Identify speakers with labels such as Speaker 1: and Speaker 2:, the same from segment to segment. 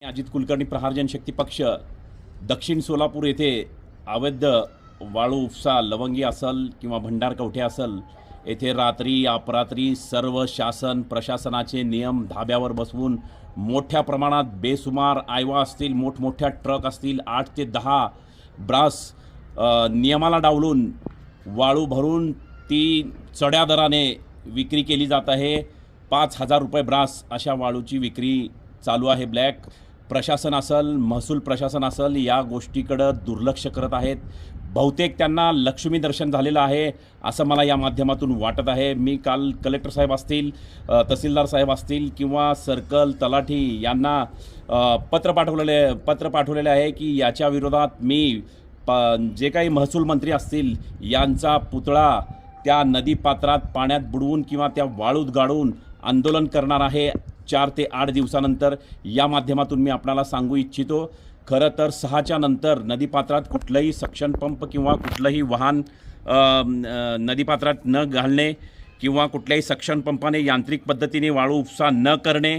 Speaker 1: अजित कुलकर्णी प्रहार जनशक्ती पक्ष दक्षिण सोलापूर येथे अवैध वाळू उपसा लवंगी असल किंवा भंडार कवठे असल येथे रात्री अपरात्री सर्व शासन प्रशासनाचे नियम धाब्यावर बसवून मोठ्या प्रमाणात बेसुमार आयवा असतील, मोठमोठ्या ट्रक असतील, 8 ते 10 ब्रास नियमाला डावलून वाळू भरून ती चढ्या दराने विक्री केली जात आहे। 5,000 रुपये ब्रास अशा वाळूची विक्री चालू आहे। ब्लॅक प्रशासन असल, महसूल प्रशासन असल, या गोष्टीकडे दुर्लक्ष करत आहेत। बहुतेक त्यांना लक्ष्मी दर्शन झालेलं आहे असं मला या माध्यमातून वाटत आहे। मी काल कलेक्टर साहेब असतील, तहसीलदार साहेब असतील किंवा सर्कल तलाठी यांना पत्र पाठवलेले आहे की याच्या विरोधात मी जे काही महसूल मंत्री असतील यांचा पुतळा त्या नदी पात्रात पाण्यात बुडवून किंवा त्या वाळूत गाडून आंदोलन करणार आहे 4 ते 8 दिवसानंतर। या माध्यमातून मी आपल्याला सांगू इच्छितो, खरं तर 6च्या नंतर नदीपात्रात कुठलंही सक्शन पंप किंवा कुठलंही वाहन नदीपात्रात न घालणे किंवा कुठल्याही सक्शन पंपाने यांत्रिक पद्धतीने वाळू उपसा न करणे,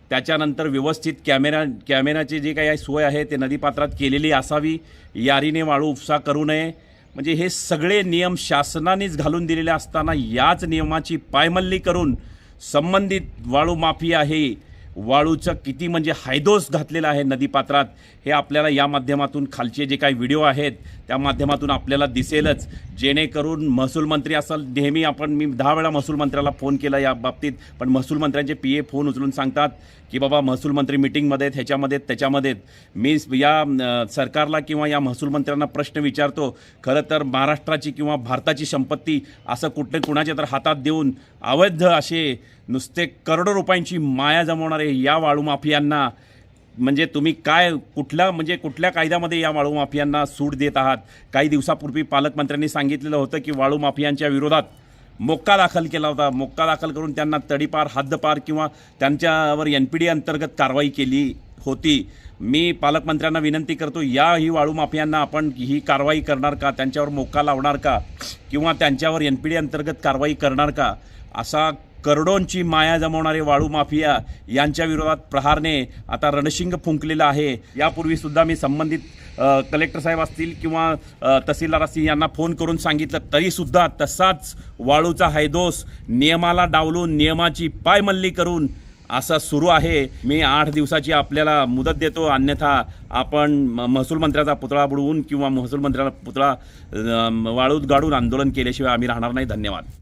Speaker 1: त्याच्यानंतर व्यवस्थित कॅमेराची जी काही सोय आहे ते नदीपात्रात केलेली असावी, यारीने वाळू उपसा करू नये। म्हणजे हे सगळे नियम शासनानेच घालून दिलेले असताना याच नियमाची पायमल्ली करून संबंधित वाळू माफिया आहे वाळूचं किती म्हणजे हायदोस घातलेला आहे नदीपात्रात, हे आपल्याला या माध्यमातून खालचे जे काही व्हिडिओ आहेत त्या माध्यमातून आपल्याला दिसेलच। जेणेकरून महसूल मंत्री असेल, नेहमी मी 10 वेळा महसूल मंत्र्याला फोन केला या बाबतीत, पण महसूल मंत्र्यांचे PA फोन उचलून सांगतात की बाबा महसूल मंत्री मीटिंगमध्ये आहेत, ह्याच्यामध्ये त्याच्यामध्ये। मी या सरकारला किंवा या महसूल मंत्र्यांना प्रश्न विचारतो, खरं तर महाराष्ट्राची किंवा भारताची संपत्ती असं कुणाच्या तर हातात देऊन अवैध असे नुसते करोडो रुपयांची माया जमवणारे या वाळू माफियांना म्हणजे तुम्ही कुठल्या कायद्यामध्ये या वाळू माफियांना सूट देत आहात? काही दिवसापूर्वी पालकमंत्र्यांनी सांगितलेलं होतं की वाळू माफियांच्या विरोधात मोक्का दाखल केला होता। मोक्का दाखल करून त्यांना तडीपार, हद्दपार किंवा त्यांच्यावर NPD अंतर्गत कारवाई केली होती। मी पालकमंत्र्यांना विनंती करतो, ही वाळू माफियांना आपण ही कारवाई करणार का? त्यांच्यावर मोक्का लावणार का? किंवा त्यांच्यावर NPD अंतर्गत कारवाई करणार का? असा करोडोंची माया जमवणारे वाळू माफिया यांच्या विरोधात प्रहारने आता रणशिंग फुंकलेला आहे। यापूर्वीसुद्धा मी संबंधित कलेक्टर साहेब असतील किंवा तहसीलदार असतील यांना फोन करून सांगितलं, तरीसुद्धा तसाच वाळूचा हैदोस नियमाला डावलून नियमाची पायमल्ली करून असा सुरू आहे। मी 8 दिवसाची आपल्याला मुदत देतो, अन्यथा आपण महसूल मंत्र्याचा पुतळा बुडवून किंवा महसूल मंत्र्याला पुतळा वाळूत गाडून आंदोलन केल्याशिवाय आम्ही राहणार नाही। धन्यवाद।